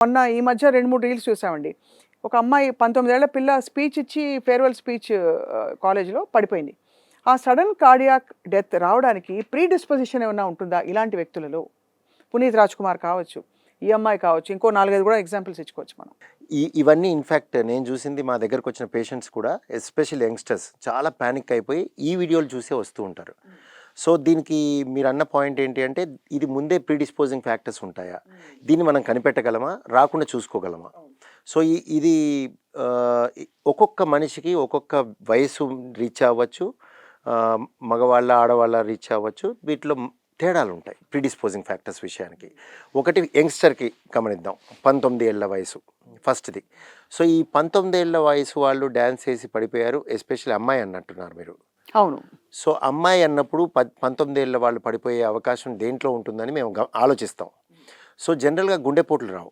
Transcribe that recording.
మొన్న ఈ మధ్య 2, 3 రీల్స్ చూసామండి. ఒక అమ్మాయి 19 ఏళ్ల పిల్ల స్పీచ్ ఇచ్చి ఫేర్‌వెల్ స్పీచ్ కాలేజ్‌లో పడిపోయింది. ఆ సడెన్ కార్డియాక్ డెత్ రావడానికి ప్రీడిస్పోజిషన్ ఏమన్నా ఉంటుందా ఇలాంటి వ్యక్తులలో? పునీత్ రాజ్‌కుమార్ కావచ్చు, ఈ అమ్మాయి కావచ్చు, ఇంకో 4, 5 కూడా ఎగ్జాంపుల్స్ ఇచ్చుకోవచ్చు మనం. ఇవన్నీ ఇన్‌ఫాక్ట్ నేను చూసింది మా దగ్గరకొచ్చిన పేషెంట్స్ కూడా ఎస్పెషల్లీ యంగ్‌స్టర్స్ చాలా పానిక్ అయిపోయి ఈ వీడియోలు చూసే వస్తూ ఉంటారు. సో, దీనికి మీరన్న పాయింట్ ఏంటి అంటే ఇది ముందే ప్రీడిస్పోజింగ్ ఫ్యాక్టర్స్ ఉంటాయా? దీన్ని మనం కనిపెట్టగలమా? రాకుండా చూసుకోగలమా? సో, ఇది ఒక్కొక్క మనిషికి ఒక్కొక్క వయసు రీచ్ అవ్వచ్చు. మగవాళ్ళ, ఆడవాళ్ళ రీచ్ అవ్వచ్చు. వీటిలో తేడాలుంటాయి ప్రీడిస్పోజింగ్ ఫ్యాక్టర్స్ విషయానికి. ఒకటి యంగ్‌స్టర్‌కి గమనిద్దాం. 19 ఏళ్ల వయసు ఫస్ట్‌ది. సో, ఈ 19 ఏళ్ల వయసు వాళ్ళు డాన్స్ చేసి పడిపోయారు. ఎస్పెషల్లీ అమ్మాయి అన్నట్టున్నారు మీరు. అవును. సో, అమ్మాయి అన్నప్పుడు 19 ఏళ్ల వాళ్ళు పడిపోయే అవకాశం దేంట్లో ఉంటుందని మేము ఆలోచిస్తాం. సో, జనరల్‌గా గుండెపోట్లు రావు.